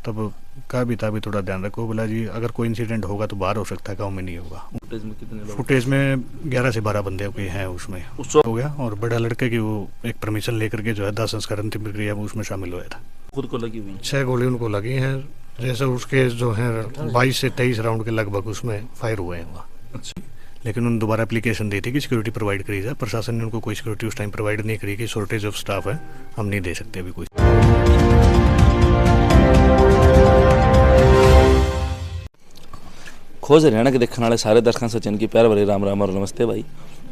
तब कहा भी था भी थोड़ा ध्यान रखो, बोला जी अगर कोई इंसिडेंट होगा तो बाहर हो सकता है, गाँव में नहीं होगा। फुटेज में कितने लोग? फुटेज में 11 से 12 बंदे कोई हैं उसमें हो गया। और बड़ा लड़के की वो एक परमिशन लेकर के जो है दाह संस्कार अंतिम प्रक्रिया में उसमें शामिल हुआ था। खुद को लगी हुई 6 गोली उनको लगी हैं। जैसे उसके जो है 22 से 23 राउंड के लगभग उसमें फायर हुए हैं वहाँ। अच्छा। लेकिन उन्होंने दोबारा एप्लीकेशन दी थी कि सिक्योरिटी प्रोवाइड करी जाए। प्रशासन ने उनको कोई सिक्योरिटी उस टाइम प्रोवाइड नहीं करी कि शॉर्टेज ऑफ स्टाफ है, हम नहीं दे सकते अभी कोई। खोज हरियाणा के देखने वाले सारे दर्शकों सचिन की प्यार भरी राम राम और नमस्ते भाई।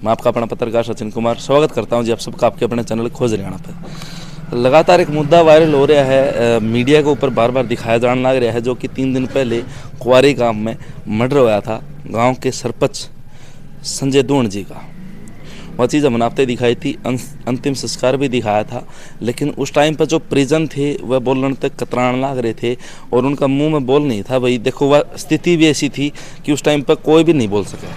मैं आपका अपना पत्रकार सचिन कुमार स्वागत करता हूं जी आप सबका आपके अपने चैनल खोज हरियाणा पर। लगातार एक मुद्दा वायरल हो रहा है, मीडिया के ऊपर बार बार दिखाया जाने लग रहा है, जो कि 3 दिन पहले कुआरी गांव में मर्डर हुआ था गांव के सरपंच संजय दूण जी का। वह चीज़ हमने आपते दिखाई थी, अंतिम संस्कार भी दिखाया था। लेकिन उस टाइम पर जो परिजन थे वह बोलने तक कतराने लग रहे थे और उनका मुंह में बोल नहीं था भाई। देखो वह स्थिति भी ऐसी थी कि उस टाइम पर कोई भी नहीं बोल सका,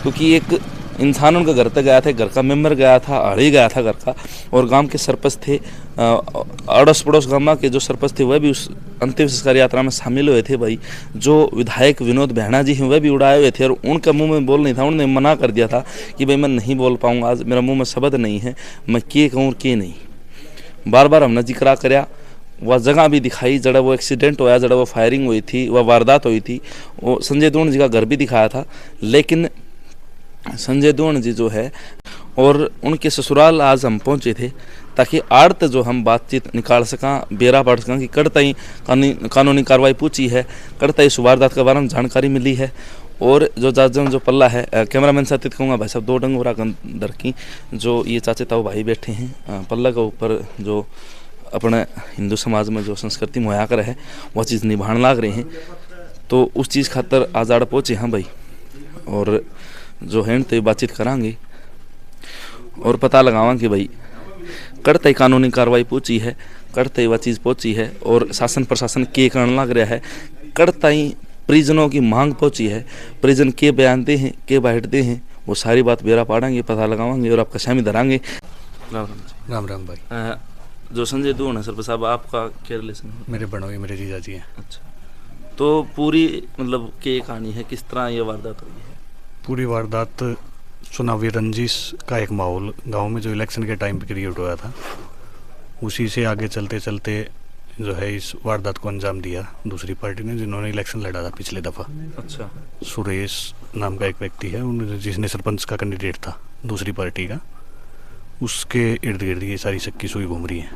क्योंकि एक इंसान उनके घर तक गया था, घर का मेंबर गया था, अड़ी गया था घर का, और गांव के सरपंच थे, अड़ोस पड़ोस गांव के जो सरपंच थे वह भी उस अंतिम संस्कार यात्रा में शामिल हुए थे भाई। जो विधायक विनोद बेहना जी हैं वह भी उड़ाए हुए थे और उनका मुंह में बोल नहीं था। उन्होंने मना कर दिया था कि भाई मैं नहीं बोल पाऊंगा, आज मेरा मुंह में शब्द नहीं है, मैं के कहूँ के नहीं। बार बार हमने जिक्र कराया, वह जगह भी दिखाई जड़ा वो एक्सीडेंट होया, जड़ा वो फायरिंग हुई थी, वह वारदात हुई थी, वो संजय दूण जी का घर भी दिखाया था। लेकिन संजय दूण जी जो है और उनके ससुराल आज हम पहुंचे थे ताकि आड़त जो हम बातचीत निकाल सका, बेरा पढ़ सका कि कड़ता ही कानूनी कार्रवाई पूछी है, कड़ता ही वारदात के बारे में जानकारी मिली है। और जो जाजम जो पल्ला है, कैमरामैन साथ कहूँगा भाई साहब 2 डंगोरा के अंदर की जो ये चाचे ताऊ भाई बैठे हैं, पल्ला के ऊपर जो अपने हिंदू समाज में जो संस्कृति मुहैया कर है वह चीज़ निभाने लाग रहे हैं। तो उस चीज़ खातर आज आड़ पहुँचे हैं भाई, और जो है तो बातचीत करांगे और पता लगावा कि भाई करते ही कानूनी कार्रवाई पूछी है, करते ही वह चीज़ पहुंची है और शासन प्रशासन के करने लग रहा है, करता ही परिजनों की मांग पहुंची है, परिजन के बयानते हैं के बैठते हैं, वो सारी बात बेरा पाड़ेंगे, पता लगावांगे और आपका शामिल धरांगे। राम राम भाई। जो संजय दूण है सरपंच साहब, आपका क्या रिलेशन है? मेरे बनोई मेरे जीजा जी हैं। अच्छा, तो पूरी मतलब के कहानी है, किस तरह ये वारदात हुई है? पूरी वारदात चुनावी रंजिश का एक माहौल गांव में जो इलेक्शन के टाइम पे क्रिएट हुआ था, उसी से आगे चलते चलते जो है इस वारदात को अंजाम दिया दूसरी पार्टी ने, जिन्होंने इलेक्शन लड़ा था पिछले दफ़ा। अच्छा। सुरेश नाम का एक व्यक्ति है, जिसने सरपंच का कैंडिडेट था दूसरी पार्टी का, उसके इर्द गिर्द ये सारी शक्की सुई घूम रही है।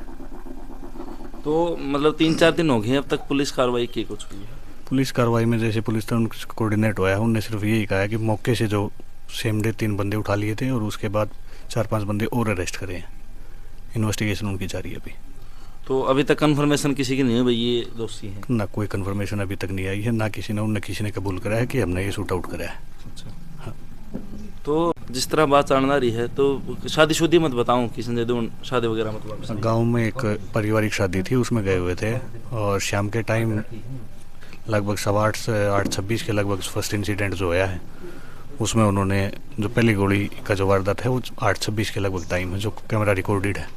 तो मतलब 3-4 दिन हो गए अब तक पुलिस कार्रवाई की कुछ हुई है? पुलिस कार्रवाई में जैसे पुलिस तो कोऑर्डिनेट हुआ है, उनने सिर्फ यही कहा है कि मौके से जो सेम डे 3 बंदे उठा लिए थे और उसके बाद 4-5 बंदे और अरेस्ट करे हैं। इन्वेस्टिगेशन उनकी जारी है अभी। तो अभी तक कंफर्मेशन किसी की नहीं है भाई ये दोषी हैं? ना कोई कंफर्मेशन अभी तक नहीं आई है, ना किसी ने कबूल करा है कि हमने ये शूट आउट करा है। अच्छा। हाँ। तो जिस तरह बात जानना रही है तो शादीशुदी मत बताऊं कि संजय दूण शादी वगैरह मतलब गाँव में एक पारिवारिक शादी थी, उसमें गए हुए थे और शाम के टाइम लगभग 8:15 से 8:26 के लगभग फर्स्ट इंसिडेंट जो आया है उसमें उन्होंने जो पहली गोली का जो वारदात है वो 8:26 के लगभग टाइम है, जो कैमरा रिकॉर्डेड है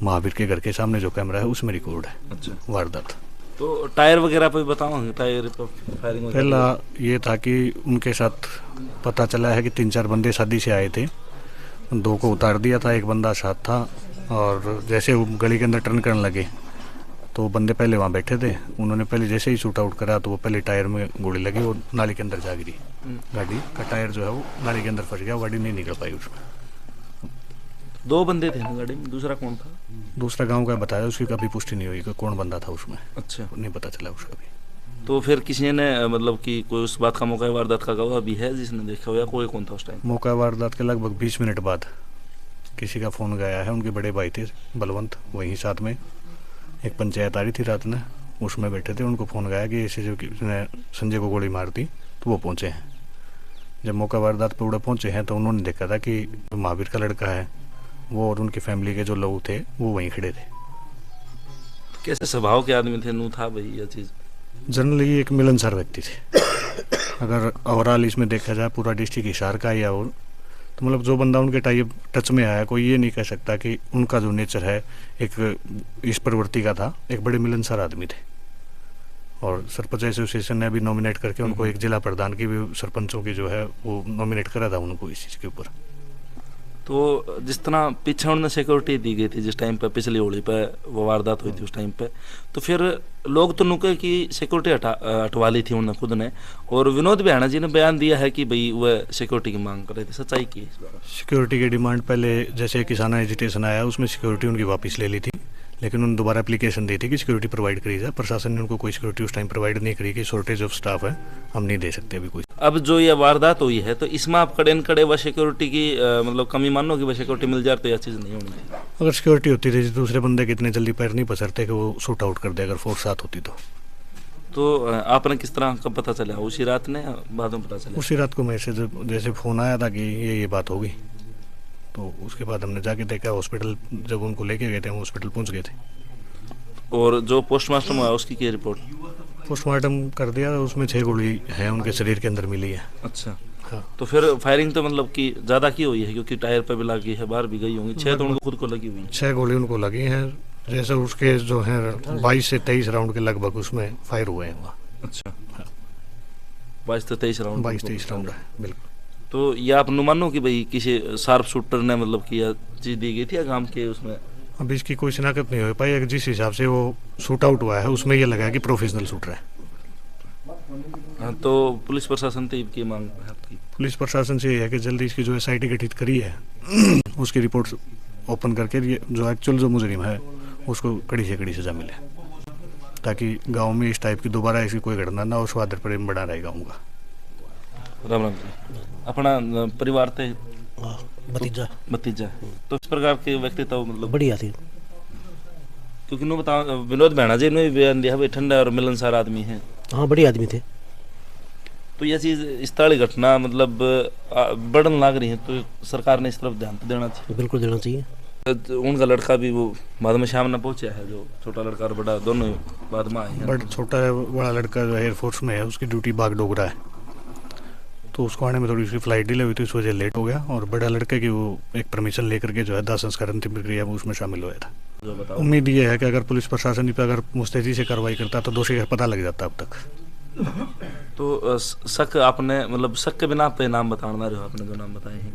महावीर के घर के सामने जो कैमरा है उसमें रिकॉर्ड है। अच्छा। वारदात तो टायर वगैरह पे बताऊँ, टायर पर फायरिंग पहला ये था कि उनके साथ पता चला है कि 3-4 बंदे शादी से आए थे, 2 को उतार दिया था, 1 बंदा साथ था, और जैसे वो गली के अंदर टर्न करने लगे तो बंदे पहले वहाँ बैठे थे, उन्होंने पहले जैसे ही शूट आउट करा तो वो पहले टायर में गोली लगी और नाली के अंदर जा गिरी। गाड़ी का टायर जो है वो नाली के अंदर फंस गया, गाड़ी नहीं निकल पाई उसमें। 2 बंदे थे ना गाड़ी में, दूसरा कौन था? दूसरा गांव का बताया, उसकी कभी पुष्टि नहीं हुई कि कौन बंदा था उसमें। अच्छा। नहीं पता चला उसका भी। तो फिर किसी ने मतलब कि कोई उस बात का मौका वारदात का गवाह भी है जिसने देखा हो, या कोई कौन था उस टाइम? मौका वारदात के लगभग 20 मिनट बाद किसी का फ़ोन गया है, उनके बड़े भाई थे बलवंत, वहीं साथ में एक पंचायत आ रही थी रात में, उसमें बैठे थे, उनको फ़ोन गया कि ऐसे जो किसने संजय को गोली मार दी, तो वो पहुँचे हैं। जब मौका वारदात पे उड़े पहुँचे हैं तो उन्होंने देखा था कि महावीर का लड़का है वो और उनकी फैमिली के जो लोग थे वो वहीं खड़े थे। कैसे स्वभाव के आदमी थे? नू था भाई यह चीज़? जनरली एक मिलनसार व्यक्ति थे। अगर ओवरऑल इसमें देखा जाए पूरा डिस्ट्रिक्ट हिसार का या और तो मतलब जो बंदा उनके टच में आया, कोई ये नहीं कह सकता कि उनका जो नेचर है एक इस प्रवृत्ति का था। एक बड़े मिलनसार आदमी थे, और सरपंच एसोसिएशन ने अभी नॉमिनेट करके उनको एक जिला प्रधान की भी सरपंचों की जो है वो नॉमिनेट करा था उनको इस चीज़ के ऊपर। तो जिस तरह पीछे उन्होंने सिक्योरिटी दी गई थी जिस टाइम पे पिछली होली पे वो वारदात हुई थी उस टाइम पे, तो फिर लोग तो नुके की सिक्योरिटी हटवा ली थी उन्होंने खुद ने, और विनोद बिहाना जी ने बयान दिया है कि भाई वह सिक्योरिटी की मांग कर रहे थे, सच्चाई की है इस बारे में? सिक्योरिटी की डिमांड पहले जैसे किसान एजिटेशन आया उसमें सिक्योरिटी उनकी वापस ले ली थी, लेकिन उन्होंने दोबारा एप्लीकेशन दी थी कि सिक्योरिटी प्रोवाइड करी जाए। प्रशासन ने उनको कोई सिक्योरिटी उस टाइम प्रोवाइड नहीं करी कि शॉर्टेज ऑफ स्टाफ है, हम नहीं दे सकते अभी कोई। अब जो ये वारदात हुई है तो इसमें आप कड़े न कड़े वह सिक्योरिटी की मतलब कमी मानो कि वह सिक्योरिटी मिल जाए तो यह चीज़ नहीं होनी चाहिए। अगर सिक्योरिटी होती थी दूसरे बंदे कितने जल्दी पैर नहीं पसरते कि वो शूट आउट कर दे अगर फोर्स साथ होती तो आपने किस तरह का पता चला, उसी रात ने बाद में पता चला? उसी रात को मैसेज जैसे फ़ोन आया था कि ये बात होगी, तो उसके बाद हमने जाके देखा हॉस्पिटल, जब उनको लेके गए थे हम हॉस्पिटल पहुंच गए थे। और जो पोस्टमार्टम हुआ उसकी क्या रिपोर्ट? पोस्टमार्टम कर दिया, उसमें 6 गोली है उनके शरीर के अंदर मिली है। अच्छा, हाँ। तो फिर फायरिंग तो मतलब कि ज़्यादा की हुई है क्योंकि टायर पे भी लगी है, बाहर भी गई होंगी, 6 तो उनको खुद को लगी हुई है। 6 गोली उनको लगी हैं, जैसे उसके जो है 22 से 23 राउंड के लगभग उसमें फायर हुए हैं वहाँ। अच्छा, 22 से 23 राउंड? 22-23 राउंड है बिल्कुल। तो ये आप अनुमानो कि भाई किसी शार्प शूटर ने मतलब कि यह चीज़ दी गई थी या काम के उसमें? अभी इसकी कोई शिनाख्त नहीं हो पाई, जिस हिसाब से वो शूट आउट हुआ है उसमें ये लगा है कि प्रोफेशनल शूटर है। हाँ, तो पुलिस प्रशासन से की मांग है आपकी? पुलिस प्रशासन से ये है कि जल्दी इसकी जो SIT गठित करी है उसकी रिपोर्ट ओपन करके ये जो एक्चुअल जो मुजरिम है उसको कड़ी से कड़ी सजा मिले, ताकि गांव में इस टाइप की दोबारा ऐसी कोई घटना ना हो, स्वादर प्रेम बढ़ा रहे गाँव का। राम राम जी। अपना परिवार थे? भतीजा। तो इस प्रकार के व्यक्ति तो मतलब बढ़िया थी, क्योंकि नो बताओ विनोद बिहाना जी ने भी बयान दिया भाई ठंडा और मिलनसार आदमी है। हाँ बढ़िया आदमी थे। तो यह चीज़ इस तरह की घटना मतलब बढ़न लग रही है तो सरकार ने इस तरफ ध्यान तो देना चाहिए। बिल्कुल देना चाहिए। उनका लड़का भी वो बाद में शाम में पहुंचा है, जो छोटा लड़का और बड़ा दोनों बाद में आए हैं। बट छोटा बड़ा लड़का जो एयरफोर्स में है उसकी ड्यूटी बागडोगरा है, तो उसको आने में थोड़ी सी फ्लाइट डिले हुई थी, इस वजह लेट हो गया। और बड़ा लड़के की वो एक परमिशन लेकर के जो है दाह संस्कार अंतिम प्रक्रिया में उसमें शामिल हुआ था। उम्मीद ये है कि अगर पुलिस प्रशासन पर अगर मुस्तैदी से कार्रवाई करता तो दोषी का पता लग जाता अब तक। तो शक आपने मतलब शक के बिना पे नाम बताना रहे हो आपने जो नाम बताए हैं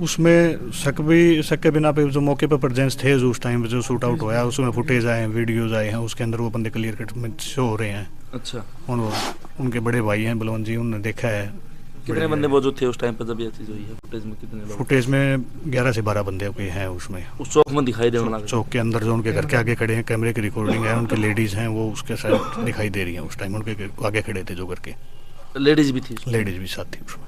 उसमें शक के बिना पे जो मौके पर प्रेजेंस थे जो उस टाइम पे जो शूट आउट हुआ उसमें फुटेज आए हैं, वीडियोज आए हैं, उसके अंदर वो बंदे क्लियर कट में शो हो रहे हैं। अच्छा, उनके बड़े भाई हैं बलवंत जी, उन्होंने देखा है। कितने बंदे मौजूद थे उस टाइम पर जब ये चीज़ हुई है? फुटेज में कितने लोग? फुटेज में 11 से 12 बंदे हैं उसमें। उस चौक में दिखाई देने लगा? चौक के अंदर जो उनके घर के आगे खड़े हैं, कैमरे की रिकॉर्डिंग है, उनके लेडीज हैं वो उसके साथ दिखाई दे रही हैं। उस टाइम उनके आगे खड़े थे जो घर के लेडीज भी थी? लेडीज भी साथ थी उसमें।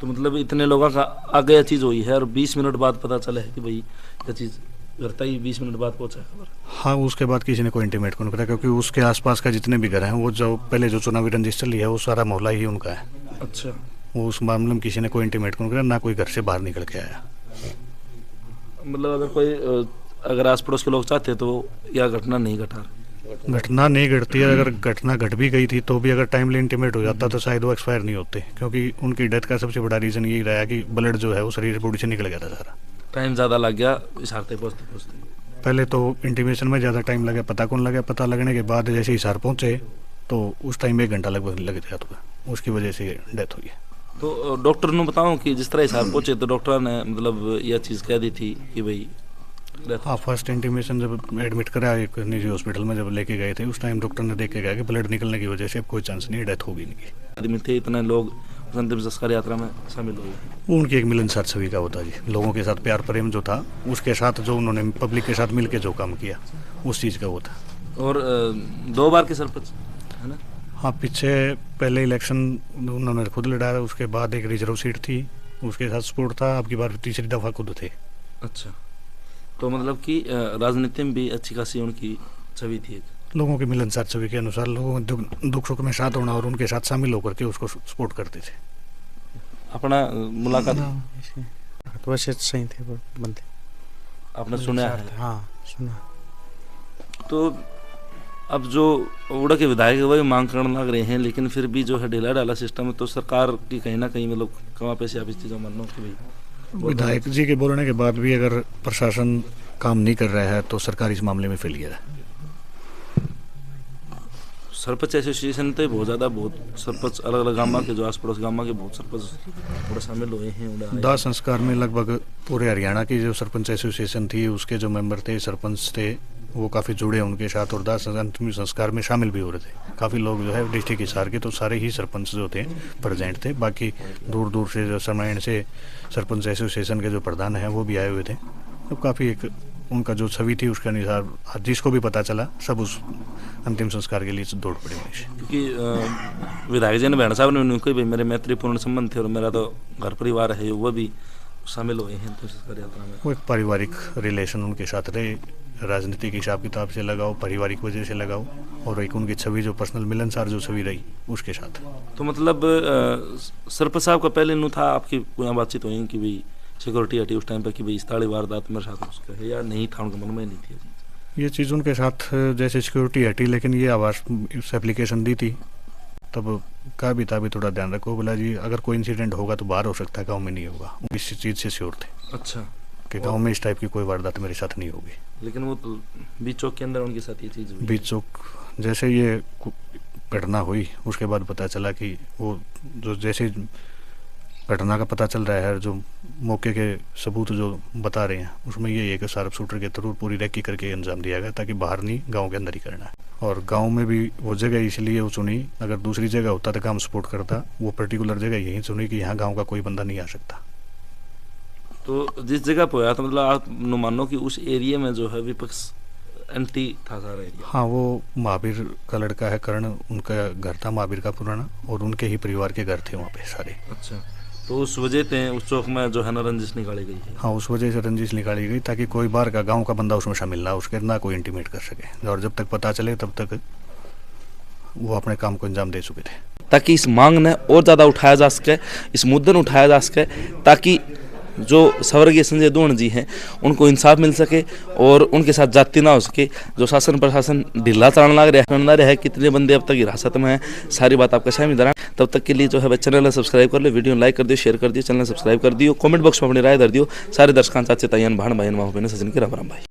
तो मतलब इतने लोगों का आगे यह चीज़ हुई है और 20 मिनट बाद पता चला है कि भाई यह चीज़ करता ही 20 मिनट बाद पहुंचा खबर। हाँ, उसके बाद किसी ने कोई इंटीमेट को नहीं करा, क्योंकि उसके आसपास का जितने भी घर हैं वो जो पहले जो चुनावी रंजिश चली है वो सारा मोहल्ला ही उनका है। अच्छा, वो उस मामले में किसी ने कोई इंटीमेट को नहीं करा, ना कोई घर से बाहर निकल के आया। मतलब अगर कोई अगर आस पड़ोस के लोग चाहते तो यह घटना नहीं नहीं घटती है। अगर घटना घट भी गई थी तो भी अगर टाइमली इंटीमेट हो जाता तो शायद वो एक्सपायर नहीं होते, क्योंकि उनकी डेथ का सबसे बड़ा रीज़न यही रहा कि ब्लड जो है वो शरीर बॉडी से निकल गया था सारा। टाइम ज़्यादा लग गया इशारते पहुँचते? पहले तो इंटीमेशन में ज़्यादा टाइम लगा, पता कौन लगा, पता लगने के बाद जैसे इशार पहुँचे तो उस टाइम 1 घंटा लगभग लग गया था, उसकी वजह से डेथ हुई है। तो डॉक्टर ने बताऊँ कि जिस तरह इशार पहुँचे तो डॉक्टर ने मतलब यह चीज़ कह दी थी कि भाई हाँ, फर्स्ट इंटीमेशन जब एडमिट करा एक निजी हॉस्पिटल में जब लेके गए थे उस टाइम डॉक्टर ने देख के गया कि ब्लड निकलने की वजह से अब कोई चांस नहीं, डेथ होगी नहीं। आदमी थे इतने लोग अंतिम संस्कार यात्रा में शामिल हुए। उनकी एक मिलनसार छवि का होता जी, लोगों के साथ प्यार प्रेम जो था उसके साथ जो उन्होंने पब्लिक के साथ मिलकर जो काम किया उस चीज़ का वो था। और 2 बार के सरपंच है ना? हाँ, पीछे पहले इलेक्शन उन्होंने खुद लड़ा, उसके बाद एक रिजर्व सीट थी उसके साथ सपोर्ट था, अब की बार 3री दफ़ा खुद थे। अच्छा, तो मतलब कि राजनीति में भी अच्छी खासी उनकी छवि थी, लोगों के मिलनसार छवि के अनुसार लोगों के दुख सुख में साथ होना और उनके साथ शामिल होकर के उसको सपोर्ट करते थे। अपना मुलाकात तो वैसे सही थे वो बंदे, आपने सुना है? हाँ सुना। तो अब जो उड़ा के विधायक वही मांग करने लग रहे हैं, लेकिन फिर भी जो है ढीला ढाला सिस्टम है तो सरकार की कहीं ना कहीं मतलब कहाँ पे से आप इस चीज़ों मानना कि भाई विधायक जी के बोलने के बाद भी अगर प्रशासन काम नहीं कर रहा है तो सरकार इस मामले में फेलियर है। सरपंच एसोसिएशन तो बहुत ज़्यादा बहुत सरपंच अलग अलग गाँव के जो आस पड़ोस गाँव के बहुत सरपंच और शामिल हुए हैं। दाह संस्कार में लगभग पूरे हरियाणा की जो सरपंच एसोसिएशन थी उसके जो मेंबर थे, सरपंच थे, वो काफ़ी जुड़े उनके साथ और दाह अंतिम संस्कार में शामिल भी हो रहे थे। काफ़ी लोग जो है डिस्ट्रिक्ट हिसार के तो सारे ही सरपंच जो थे प्रेजेंट थे। बाकी दूर दूर से जो समायण से सरपंच एसोसिएशन के जो प्रधान हैं वो भी आए हुए थे। तो काफ़ी एक उनका जो छवि थी उसके अनुसार जिसको भी पता चला सब उस अंतिम संस्कार के लिए दौड़ पड़े वहीं से। क्योंकि विधायक जी ने बहन साहब ने उनको भी मेरे मैत्रीपूर्ण संबंध थे और मेरा तो घर परिवार है वो भी शामिल हुए हैं अंतिम संस्कार यात्रा में। वो एक पारिवारिक रिलेशन उनके साथ रहे, राजनीति के हिसाब किताब से लगाओ, पारिवारिक वजह से लगाओ, और एक उनकी छवि जो पर्सनल मिलनसार जो छवि रही उसके साथ। तो मतलब सरपंच साहब का पहले नु था आपकी कोई बातचीत हुई कि भाई सिक्योरिटी हटी उस टाइम पर कि भाई इस ताड़ी वारदात मेरे साथ उसका है, या नहीं था उनके मन में नहीं थी ये चीज़ उनके साथ? जैसे सिक्योरिटी हटी लेकिन ये आवास इस एप्लीकेशन दी थी तब कहा भी था भी थोड़ा ध्यान रखो, बोला जी अगर कोई इंसिडेंट होगा तो बाहर हो सकता है, गाँव में नहीं होगा। इस चीज़ से श्योर थे। अच्छा, कि गाँव में इस टाइप की कोई वारदात मेरे साथ नहीं होगी। लेकिन वो तो बीच चौक के अंदर उनके साथ ये चीज़ हुई। बीच चौक जैसे ये घटना हुई उसके बाद पता चला कि वो जो जैसे घटना का पता चल रहा है, जो मौके के सबूत जो बता रहे हैं उसमें ये है कि शार्प शूटर के थ्रू पूरी रेकी करके अंजाम दिया गया ताकि बाहर नहीं गांव के अंदर ही करना है। और गांव में भी वो जगह इसलिए वो चुनी, अगर दूसरी जगह होता तो काम सपोर्ट करता, वो पर्टिकुलर जगह यही चुनी कि यहाँ गाँव का कोई बंदा नहीं आ सकता। तो जिस जगह पे आया था मतलब आप मानो कि उस एरिया में जो है विपक्ष एंटी था सारा एरिया। हाँ, वो महावीर का लड़का है कर्ण, उनका घर था महावीर का पुराना, और उनके ही परिवार के घर थे वहाँ पे सारे। अच्छा, तो उस वजह से उस चौक में जो है ना रंजिश निकाली गई है। हाँ, उस वजह से रंजिश निकाली गई ताकि कोई बाहर का गांव का बंदा उसमें शामिल ना, उसके ना कोई इंटीमेट कर सके, और जब तक पता चले तब तक वो अपने काम को अंजाम दे चुके थे। ताकि इस मांग ने और ज़्यादा उठाया जा सके, इस मुद्दे ने उठाया जा सके, ताकि जो स्वर्गीय संजय दोहन जी हैं उनको इंसाफ मिल सके और उनके साथ जाति ना हो सके। जो शासन प्रशासन ढीला चलने लग रहा है, कितने बंदे अब तक हिरासत में हैं, सारी बात आपका सामने दरा। तब तक के लिए जो है चैनल सब्सक्राइब कर लो, वीडियो लाइक कर दियो, शेयर कर दियो, चैनल सब्सक्राइब कर दियो, कमेंट बॉक्स में अपनी राय दर दियो। सारे दर्शकों चाचे तायन भाण भाई माँ सचिन के राम राम भाई।